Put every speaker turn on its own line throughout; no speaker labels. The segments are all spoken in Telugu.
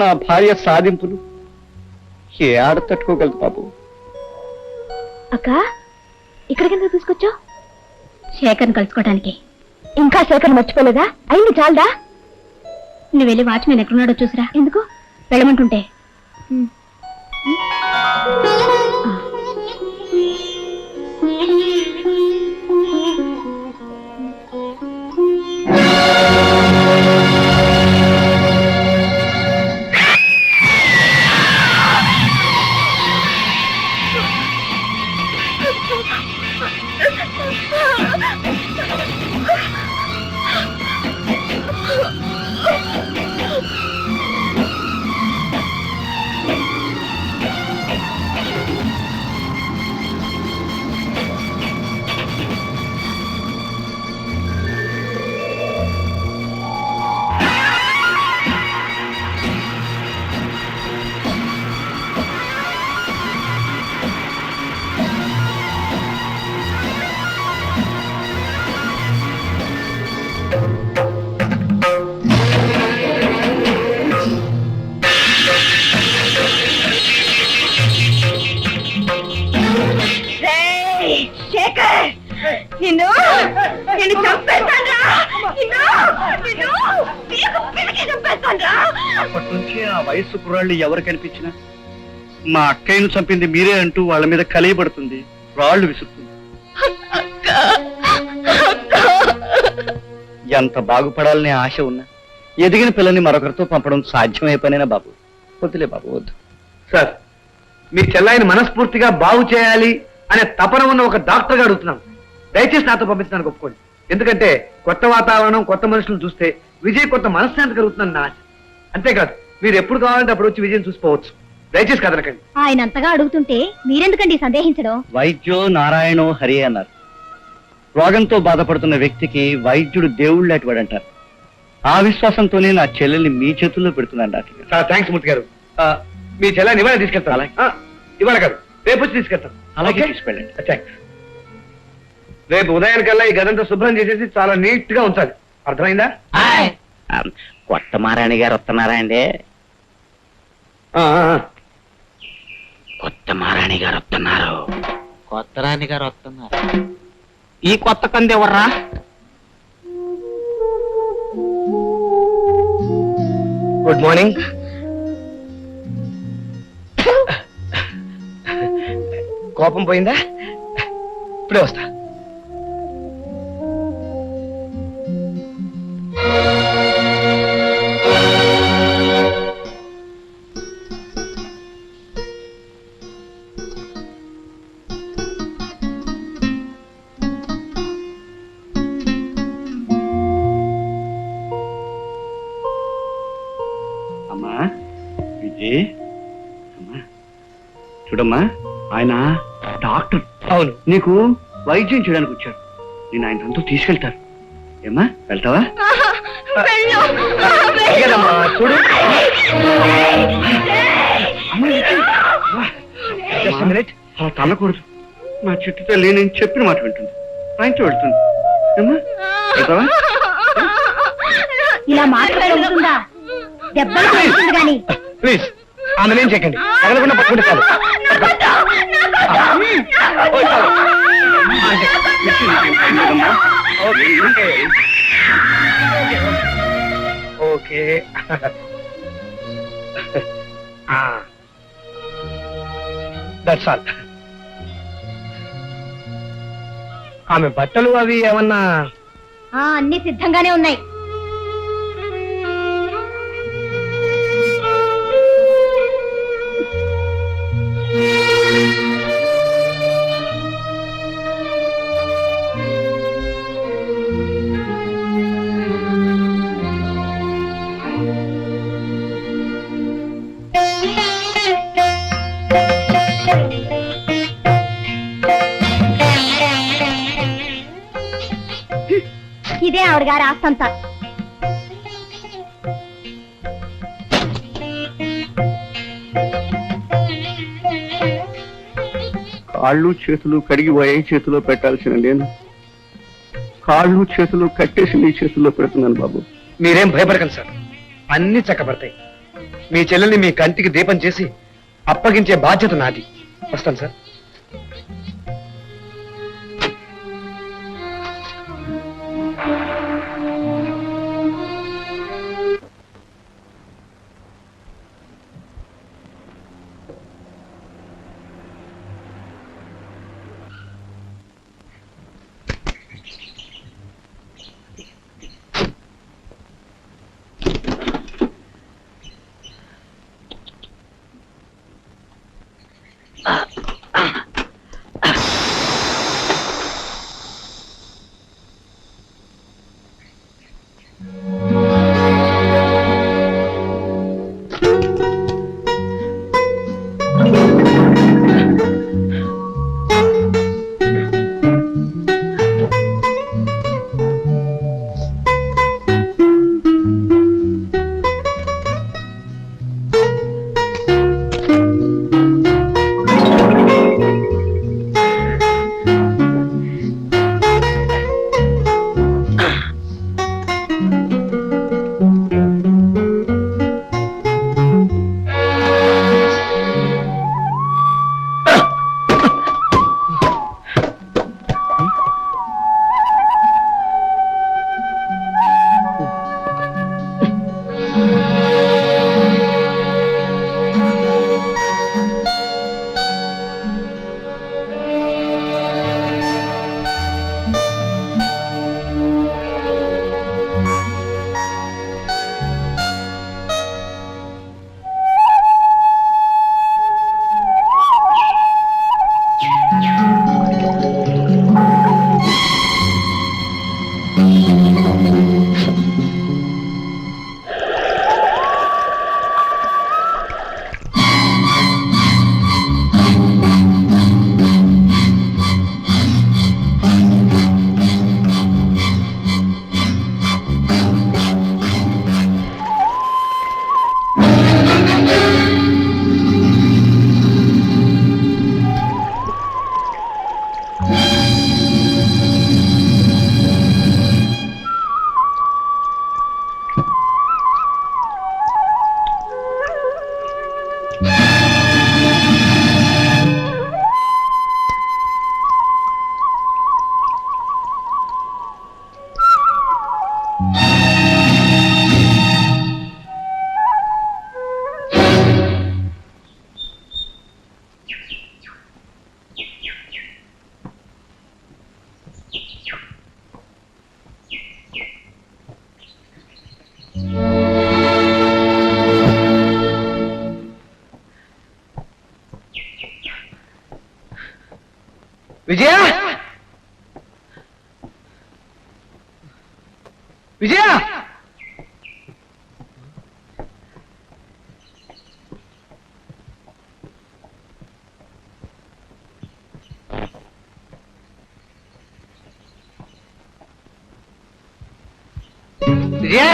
నా భార్య సాధింపులు ఏ ఆడ తట్టుకోగలదు బాబు.
అక్క ఇక్కడికి తీసుకొచ్చావు? శేఖర్ని కలుసుకోవడానికి. ఇంకా శేఖర్ మర్చిపోలేదా? అయింది చాలదా? నువ్వు వెళ్ళి వాచ్మెన్ ఎక్కడున్నాడో చూసిరా. ఎందుకు? వెళ్ళమంటుంటే.
అప్పటి నుంచి ఆ వయస్సు కుర్రాళ్ళు ఎవరు కనిపించినా మా అక్కయ్యను చంపింది మీరే అంటూ వాళ్ళ మీద కలియబడుతుంది, రాళ్లు విసురుతుంది. ఎంత బాగుపడాలనే ఆశ ఉన్నా ఎదిగిన పిల్లని మరొకరితో పంపడం సాధ్యమే పనేనా బాబు? వద్దులే బాబు, వద్దు.
సార్, మీ చెల్లాయిని మనస్ఫూర్తిగా బాగు చేయాలి అనే తపన ఉన్న ఒక డాక్టర్గా అడుగుతున్నాను. దయచేసి నాతో పంపించడానికి ఒప్పుకోండి. ఎందుకంటే కొత్త వాతావరణం, కొత్త మనుషులను చూస్తే విజయ్ కొత్త మనశ్శాంతి కలుగుతుందని నా ఆశ. అంతేకాదు, మీరు ఎప్పుడు కావాలంటే అప్పుడు వచ్చి విజయం చూసుకోవచ్చు. దయచేసి కదలకండి.
ఆయన అంతగా అడుగుతుంటే మీరెందుకండి సందేహించడం?
వైద్యో నారాయణో హరి అన్నారు. రోగంతో బాధపడుతున్న వ్యక్తికి వైద్యుడు దేవుళ్ళు లాంటివాడు అంటారు. ఆ విశ్వాసంతోనే నా చెల్లెల్ని మీ చేతుల్లో పెడుతున్నాను డాక్టర్.
థ్యాంక్స్ మూర్తి గారు. మీ చెల్లాయిని ఇవాళ తీసుకెళ్తాను. ఇవాళ కాదు, రేపు వచ్చి తీసుకెళ్తాను.
అలాగే తీసుకెళ్ళండి.
థ్యాంక్స్. రేపు ఉదయానికల్లా ఈ గదంతా శుభ్రం చేసేసి చాలా నీట్ గా ఉంచాలి. అర్థమైందా?
కొత్త మారాణి గారు వస్తున్నారా అండి? కొత్త మారాణి గారు వస్తున్నారు. కొత్త రాణి గారు వస్తున్నారు. ఈ కొత్త కంది ఎవర్రా?
Good morning. కోపం పోయిందా? ఇప్పుడే వస్తా.
అమ్మా విజయ్, అమ్మా చూడమ్మా, ఆయన డాక్టర్.
అవును,
నీకు వైద్యం చేయడానికి వచ్చారు. నేను ఆయన తనతో తీసుకెళ్తారు. ఏమ్మా, వెళ్తావా?
చూడు,
అలా తల్లకూడదు. నా చెట్టు తల్లి నేను చెప్పిన మాట వింటుంది, ఆయనతో వెళ్తుంది. ఏమ్మా, వెళ్తావా?
ఇలా మాట్లాడుతుందా? దెబ్బలు పడుతుంది గాని.
ప్లీజ్ ఆమె ఏం చేయకండి. తగలకుండా పట్టుకుంటే చాలు. ఓకే. That's all. ఆమె బట్టలు అవి ఏమన్నా?
అన్ని సిద్ధంగానే ఉన్నాయి. ఇదే ఆవిడ గారి ఆస్తంతా.
కాళ్ళు చేతులు కడిగి పోయి చేతిలో పెట్టాల్సిన నేను కాళ్ళు చేతులు కట్టేసి నీ చేతుల్లో పెడుతున్నాను బాబు.
మీరేం భయపడకండి సార్, అన్ని చక్కబడతాయి. మీ చెల్లెల్ని మీ కంటికి దీపం చేసి అప్పగించే బాధ్యత నాది. వస్తాను సార్. విజయ, విజయ, విజయ,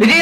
విజయ,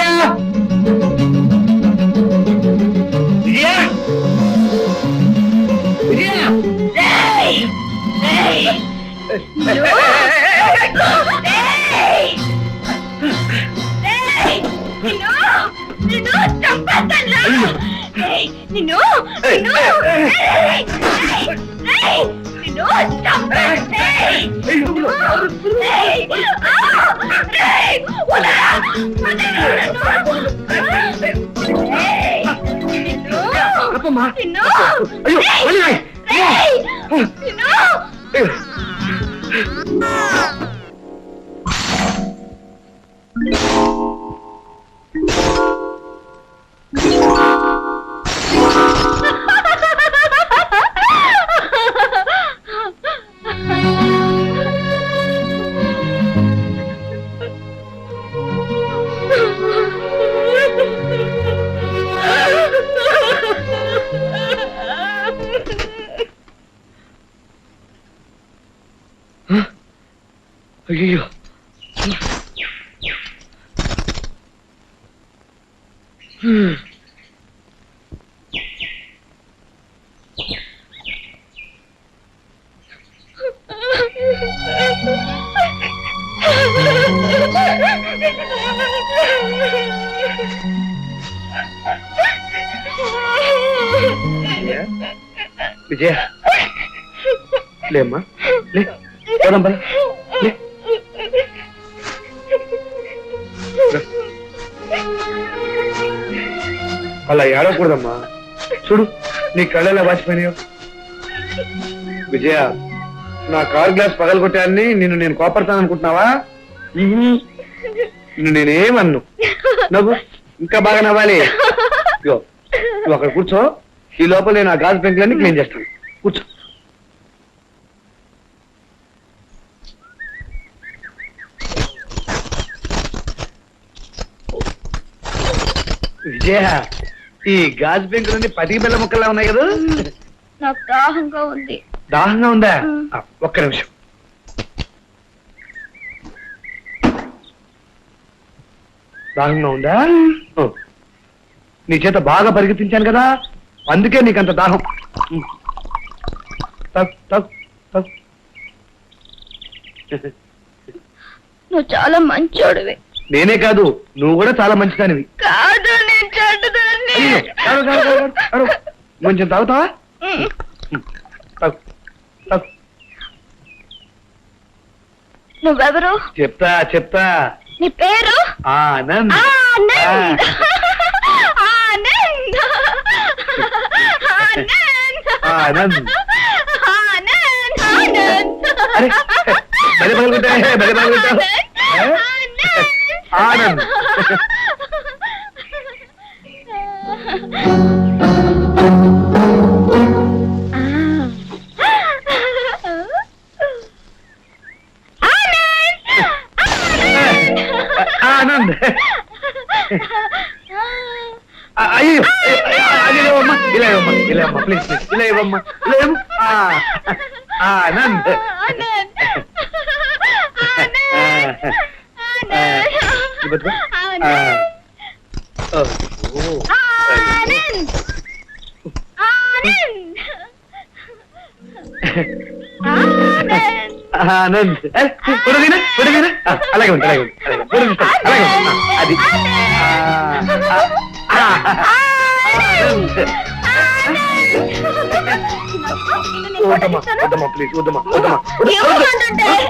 అయ్యో, విజయ లేమ్మా లే పోదాం పద. లే. రా. అలా ఏడవకూడదమ్మా. చూడు నీ కళ్ళెలా వాచిపోయినాయో. విజయ నా కార్ గ్లాస్ పగలగొట్టాన్ని నేను కోపడతాను అనుకుంటున్నావా? నిన్ను నేనేమన్ను. నవ్వు ఇంకా బాగా నవ్వాలి. ఇగో నువ్వు అక్కడ కూర్చో. ఈ లోపల నేను ఆ గాజు పెంకులన్నీ క్లీన్ చేస్తాను. కూర్చో. విజయ ఈ గాజు పెంకులన్నీ పటికి బెల్ల ముక్కల్లా ఉన్నాయి కదా.
నాకు దాహంగా ఉంది.
దాహంగా ఉందా? ఒక్క నిమిషం. దాహంగా ఉందా? ఓ. నీ చేత బాగా పరిగెత్తించాను కదా, అందుకే నీకంత దాహం. తగ్, తగ్, తగ్.
నువ్వు చాలా మంచోడివి.
నేనే కాదు, నువ్వు కూడా చాలా మంచిదానివి.
కాదు, నేను చెడ్డదాన్ని.
అయ్యో, కాదు, కాదు, కాదు, కాదు, కాదు. కొంచెం తాగుతావా? తగ్, తగ్.
నువ్వెవరు?
చెప్తా చెప్తా.
నీ పేరు?
ఆనంద్.
ఆనంద్. ఆనంద్. ఆనంద్.
ఆనంద్.
ఆనంద్. ఆనంద్.
అరే బలి పగలుగుంటావే, బలి పగలుగుంటావు. ఆనంద్. ఆనంద్. అయ్యో అది ఇవ్వమ్మా, ఇలా ఇవ్వమ్మా, ఇలా ఇవ్వమ్మా, ప్లీజ్ ప్లీజ్, ఇలా ఇవ్వమ్మా, ఇలా ఇవ్వు. ఆనంద్. ఆనంద్. అలాగే ఉంది, అలాగే ఉంది, అలాగే ఉంది. అది వద్దమ్మా, వద్దమ్మా, ప్లీజ్ వద్దమ్మా, వద్దమ్మా.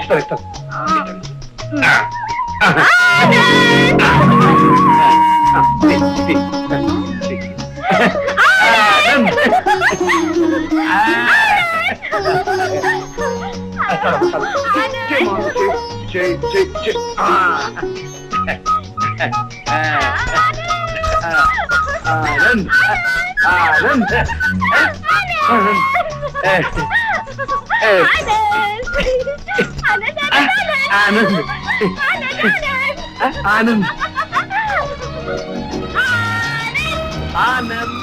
సరే సరే. ఆనంద్. ఆనంద్. ఆనంద్. ఆనంద్. ఆనంద్.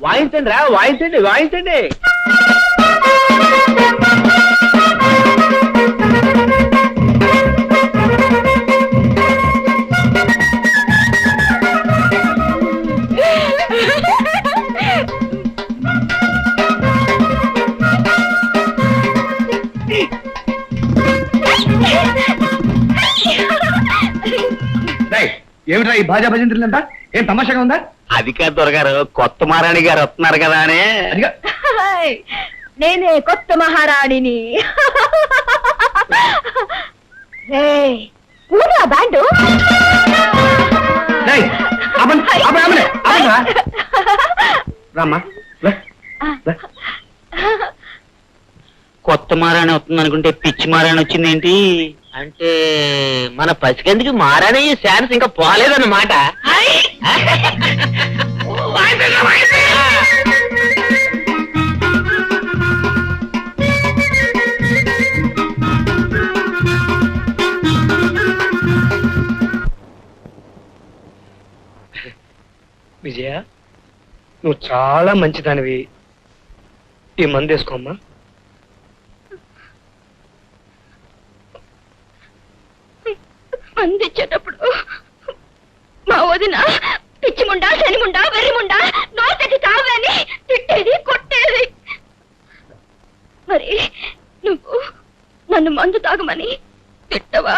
వాయించండి రా, వాయించండి, వాయించండి.
ఏమిట్రా ఈ భాజా భజంత్రులంతా? ఏం తమాషాగా ఉందా?
అది కాదు దొరగారు, కొత్త మహారాణి గారు వస్తున్నారు కదా అని.
అదిగా
నేనే కొత్త మహారాణిని. ఊరా బ్యాండు.
రామ్మా.
కొత్త మహారాణి వస్తుంది అనుకుంటే పిచ్చి మహారాణి వచ్చింది ఏంటి? అంటే మన పసికందుకి మహారాణి ఛాన్స్ ఇంకా పోలేదన్నమాట.
విజయ, నువ్వు చాలా మంచిదానివి. ఈ మందు వేసుకోమ్మా.
అందించేటప్పుడు మా వదిన పిచ్చిముండా శనిముండా వెర్రిముండా నోరు తెచ్చి తావని తిట్టేది కొట్టేది. మరి నువ్వు నన్ను మందు తాగమని తిట్టవా?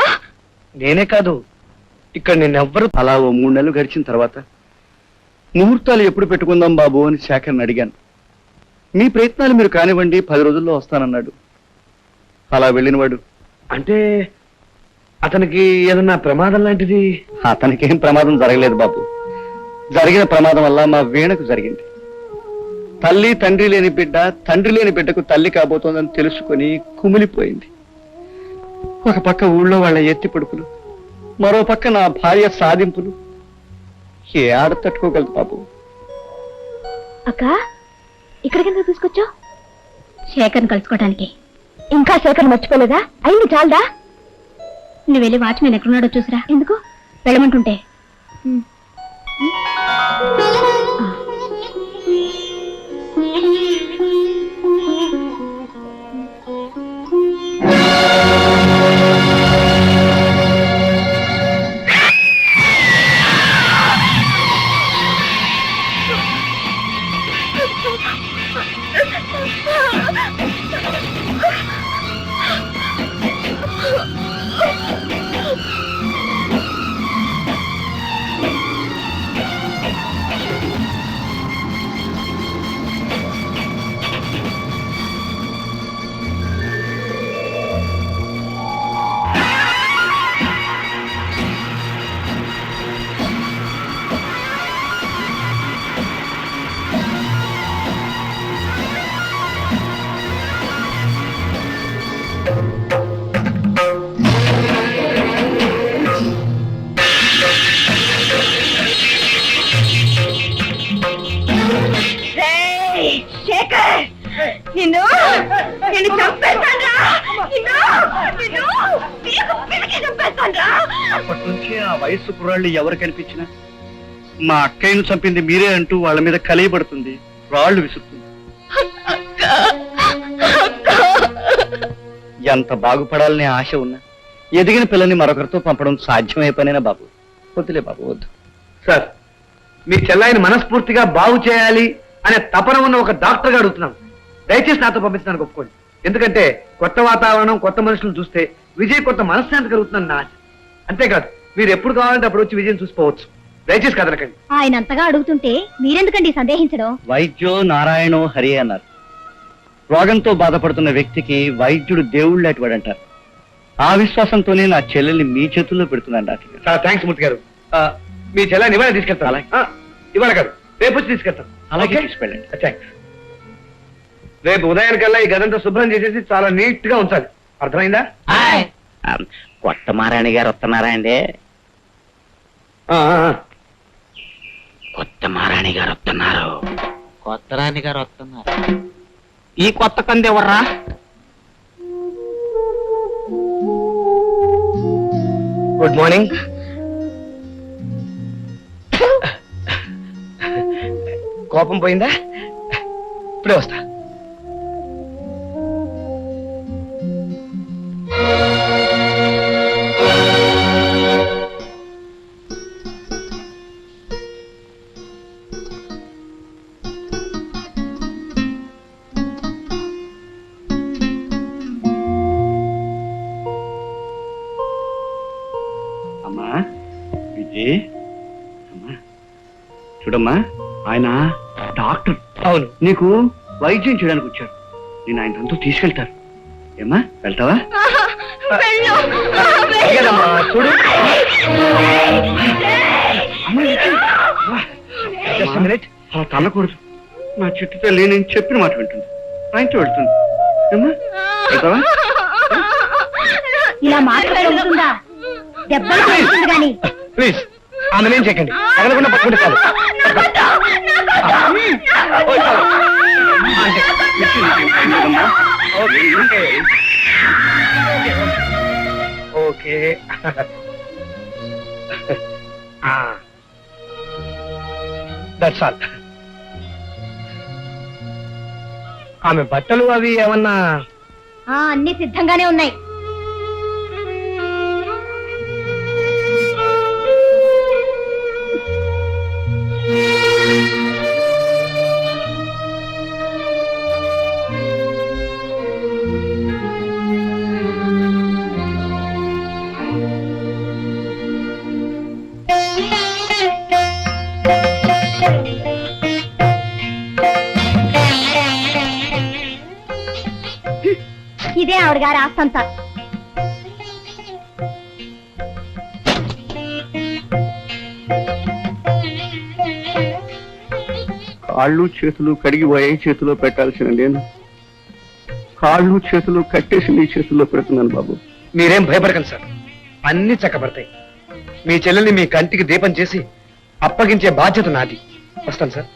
నేనే కాదు, ఇక్కడ నిన్నెవ్వరు.
అలా ఓ 3 నెలలు గడిచిన తర్వాత ముహూర్తాలు ఎప్పుడు పెట్టుకుందాం బాబు అని శేఖర్ని అడిగాను. మీ ప్రయత్నాలు మీరు కానివ్వండి, 10 రోజుల్లో వస్తానన్నాడు. అలా వెళ్ళినవాడు.
అంటే అతనికి ఏదన్నా ప్రమాదం లాంటిది?
అతనికేం ప్రమాదం జరగలేదు బాబు. జరిగిన ప్రమాదం వల్ల మా వీణకు జరిగింది. తల్లి తండ్రి లేని బిడ్డ, తండ్రి లేని బిడ్డకు తల్లి కాబోతోందని తెలుసుకుని కుమిలిపోయింది. ఒక పక్క ఊళ్ళో వాళ్ళ ఎత్తి పడుకులు, మరో పక్క నా భార్య సాధింపులు. ఏ ఆడ తట్టుకోగలదు బాబు.
అక్క, ఇక్కడికి తీసుకొచ్చావు? శేఖర్ని కలుసుకోవడానికి. ఇంకా శేఖర్ మర్చిపోలేదా? అయింది చాలదా? నువ్వు వెళ్ళి వాచ్మెన్ ఎక్కడున్నాడో చూసిరా. ఎందుకు? వెళ్ళమంటుంటే. శేఖర్, నిన్ను చంపేస్తాన్రా. చంపేస్తాన్రా.
అప్పటి నుంచి ఆ వయస్సు కుర్రాళ్ళు ఎవరు కనిపించినా మా అక్కయ్యను చంపింది మీరే అంటూ వాళ్ళ మీద కలియబడుతుంది, రాళ్లు విసురుతుంది. ఎంత బాగుపడాలనే ఆశ ఉన్నా ఎదిగిన పిల్లని మరొకరితో పంపడం సాధ్యమే పనేనా బాబు? వద్దులే బాబు, వద్దు.
సార్, మీ చెల్లాయిని మనస్ఫూర్తిగా బాగు చేయాలి అనే తపన ఉన్న ఒక డాక్టర్గా అడుగుతున్నాను. దయచేసి నాతో పంపించడానికి ఒప్పుకోండి. ఎందుకంటే కొత్త వాతావరణం, కొత్త మనుషులను చూస్తే విజయ్ కొత్త మనశ్శాంతి కలుగుతుందని నా ఆశ. అంతేకాదు, మీరు ఎప్పుడు కావాలంటే అప్పుడు వచ్చి విజయం చూసిపోవచ్చు. దయచేసి కదలకండి.
ఆయన అంతగా అడుగుతుంటే మీరెందుకండి సందేహించడం?
వైద్యో నారాయణో హరి అన్నారు. రోగంతో బాధపడుతున్న వ్యక్తికి వైద్యుడు దేవుళ్ళాటి వాడంటారు. ఆ విశ్వాసంతోనే నా చెల్లెల్ని మీ చేతుల్లో పెడుతున్నాను డాక్టర్.
చాలా థ్యాంక్స్ మూర్తి గారు. మీ చెల్లాయిని ఇవాళ తీసుకెళ్తాను. అలాగే. ఇవాళ కాదు, రేపు వచ్చి తీసుకెళ్తాను.
అలాగే తీసుకెళ్ళండి.
థ్యాంక్స్. రేపు ఉదయానికల్లా ఈ గదంతా శుభ్రం చేసేసి చాలా నీట్ గా ఉంచాలి. అర్థమైందా?
కొత్త మహారాణి గారు వస్తున్నారా అండి? కొత్త మహారాణి గారు వస్తున్నారు. కొత్త రాణి గారు వస్తున్నారు. ఈ కొత్త కంది ఎవర్రా?
Good morning. కోపం పోయిందా? ఇప్పుడే వస్తా.
అమ్మా విజయ్, అమ్మా చూడమ్మా, ఆయన డాక్టర్.
అవును.
నీకు వైద్యం చేయడానికి వచ్చారు. నేను ఆయన తనతో తీసుకెళ్తారు. ఏమ్మా, వెళ్తావా?
అలాగేనమ్మా, చూడు. Just a minute.
అలా తల్లకూడదు. నా చిట్టు తల్లి నేను చెప్పిన మాట వింటుంది. ఆయనతో వెళ్తుంది. ఏమ్మా, వెళ్తావా?
ఇలా మాట్లాడుతుందా? దెబ్బలు పడుతుంది గాని.
ప్లీజ్, ఆమె నేను చేయకండి. తగలకుండా పట్టుకుంటే చాలు. ఓయ్, చాలు. ఓకే. That's all. ఆమె బట్టలు అవి ఏమన్నా?
అన్ని సిద్ధంగానే ఉన్నాయి. రామరావు గారి ఆస్తంతా.
కాళ్ళు చేతులు కడిగిపోయాయి, చేతిలో పెట్టాల్సిన నేను కాళ్ళు చేతులు కట్టేసి నీ చేతుల్లో పెడుతున్నాను బాబు.
మీరేం భయపడకండి సార్, అన్ని చక్కబడతాయి. మీ చెల్లెల్ని మీ కంటికి దీపం చేసి అప్పగించే బాధ్యత నాది. వస్తాను సార్.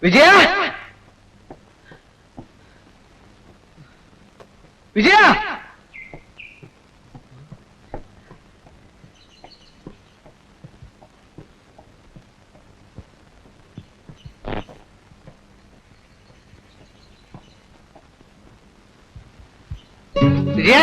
విజయ, విజయ, విజయ,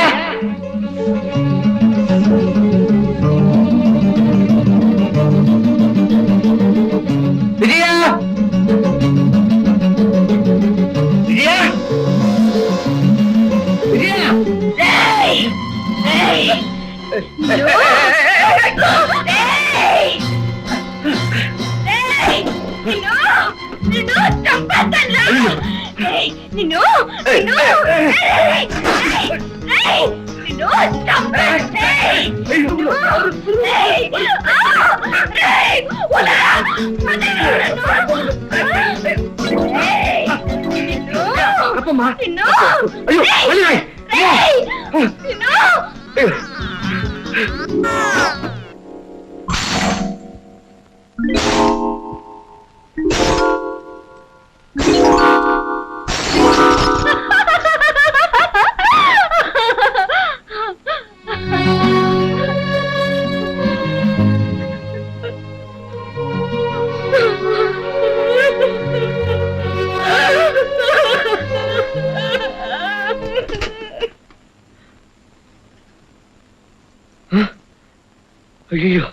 అయ్యో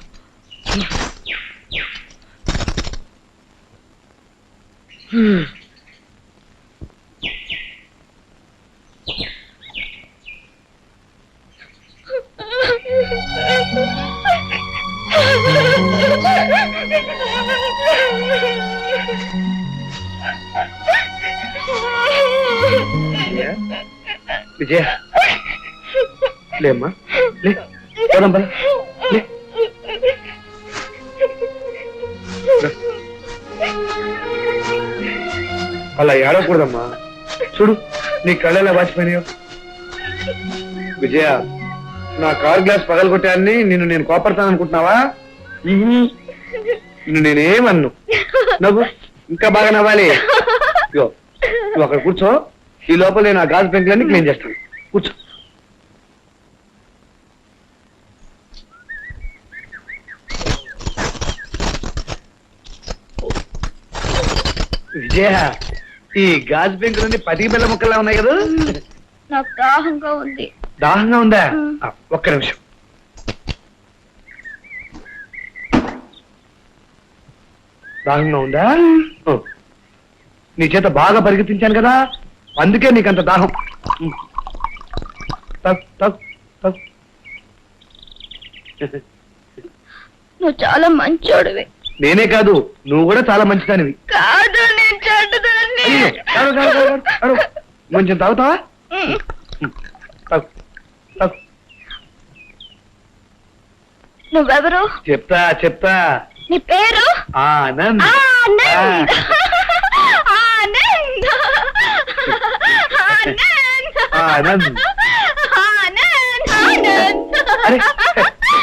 విజయ లేమ్మా లే పోదాం పద. లే. రా. అలా ఏడవకూడదమ్మా. చూడు నీ కళ్ళెలా వాచిపోయినాయో. విజయ నా కార్ గ్లాస్ పగలగొట్టాన్ని నేను కోపడతాను అనుకుంటున్నావా? నిన్ను నేనేమన్ను. నవ్వు ఇంకా బాగా నవ్వాలి. ఇగో నువ్వు అక్కడ కూర్చో. ఈ లోపల నేను ఆ గాజు పెంకులన్నీ క్లీన్ చేస్తాను. కూర్చో. విజయ ఈ గాజు పెంకులన్నీ పటికి బెల్ల ముక్కల్లా ఉన్నాయి కదా.
నాకు దాహంగా ఉంది.
దాహంగా ఉందా? ఒక్క నిమిషం. దాహంగా ఉందా? నీ చేత బాగా పరిగెత్తించాను కదా, అందుకే నీకంత దాహం. తగ్, తగ్, తగ్.
నువ్వు చాలా మంచోడివి.
నేనే కాదు, నువ్వు కూడా చాలా మంచిదానివి.
కాదు, నేను చెడ్డదాన్ని.
అయ్యో, అరుగు, అరుగు, అరుగు, అరుగు. కొంచెం తాగుతావా? తగ్, తగ్.
నువ్వెవరు?
చెప్తా చెప్తా.
నీ పేరు?
ఆనంద్.
ఆనంద్. ఆనంద్. ఆనంద్.
ఆనంద్.
ఆనంద్. ఆనంద్.
అరే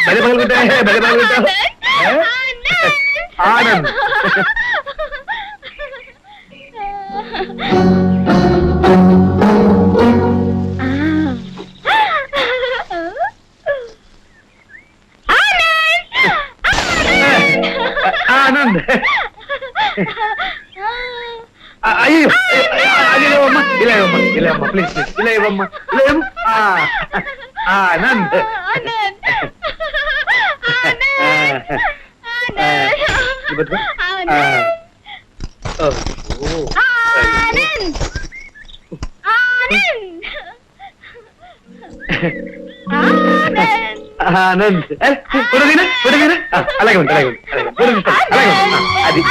బలి పగలుగుంటా, బలి పగలుగుంటా. ఆనంద్. ఆనంద్. అయ్యో అది ఇవ్వమ్మా, ఇలా ఇవ్వమ్మా, ఇలా ఇవ్వమ్మా, ప్లీజ్ ప్లీజ్, ఇలా ఇవ్వమ్మా, ఇలా ఇవ్వు. ఆనంద్. ఆనంద్. అలాగే ఉంది, అలాగే ఉంది, అలాగే ఉంది. అది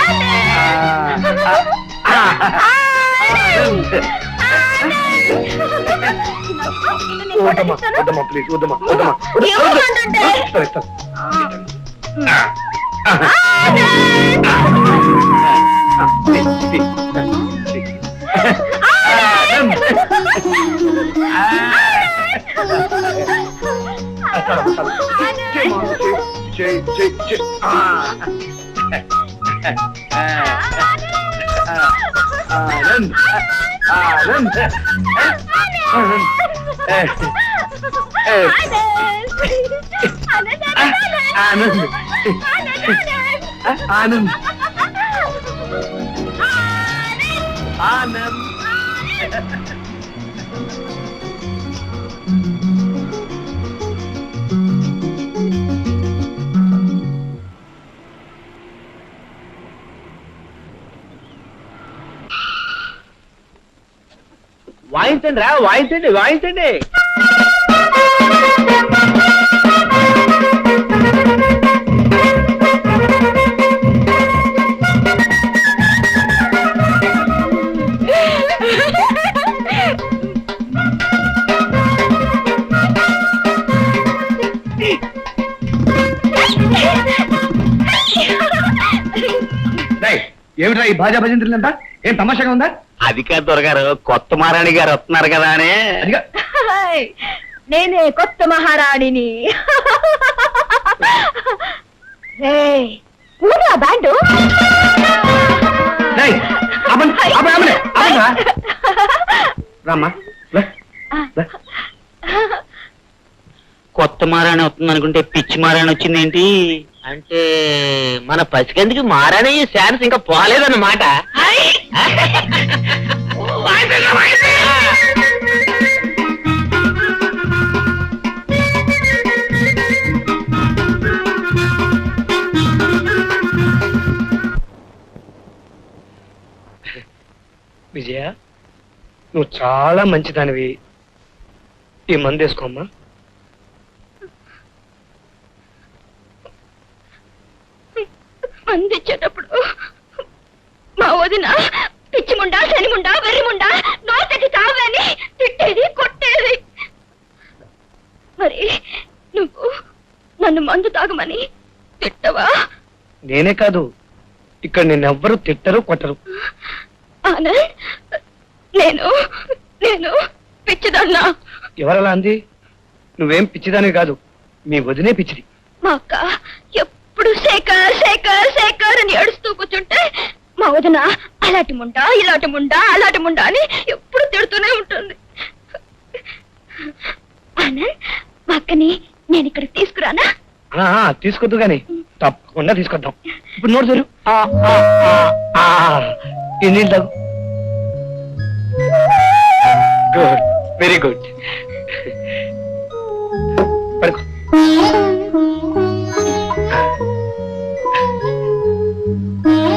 వద్దమ్మా, వద్దమ్మా, ప్లీజ్ వద్దమ్మా, వద్దమ్మా. సరే సరే. ఆనంద్. ఆనంద్. ఆనంద్. ఆనంద్. ఆనంద్.
వాయించండి రా, వాయించండి, వాయించండి.
ఏమిట్రా ఈ భాజా భజంత్రులంతా? ఏం తమాషాగా ఉందా?
అది కాదు దొరగారు, కొత్త మహారాణి గారు వస్తున్నారు కదా అని.
నేనే కొత్త మహారాణిని. బ్యాండు
రామ్మా.
కొత్త మహారాణి వస్తుంది అనుకుంటే పిచ్చి మహారాణి వచ్చింది ఏంటి? అంటే మన పసికందుకు మహారాణి ఛాన్స్ ఇంకా పోలేదన్నమాట.
నువ్వు చాలా మంచిదానివి. ఈ మందు వేసుకోమ్మా.
అందించేటప్పుడు మా వదిన పిచ్చిముండా శనిముండా వెర్రిముండా నోటకి తావని తిట్టేది కొట్టేది. మరి నువ్వు నన్ను మందు తాగమని తిట్టవా?
నేనే కాదు, ఇక్కడ నిన్నెవ్వరూ తిట్టరు కొట్టరు.
ఆనంద్, నేను నేను పిచ్చిదన్నా?
ఎవరలా అంది? నువ్వేం పిచ్చిదానివి కాదు, మీ వదినే పిచ్చిది.
మా అక్క ఎప్పుడు శేఖర్ శేఖర్ శేఖర్ అని ఏడుస్తూ కూర్చుంటే మా వదిన అలాంటి ముండా ఇలాంటి ముండా అలాంటి ముండా అని ఎప్పుడు తిడుతూనే ఉంటుంది. ఆనంద్, మా అక్కని నేను ఇక్కడికి తీసుకురానా?
తీసుకొద్దు గాని తప్పకుండా తీసుకొద్దాం. ఇప్పుడు నోరు తెరు. ఈ నీళ్ళు తాగు. Good, very good. పడుకో.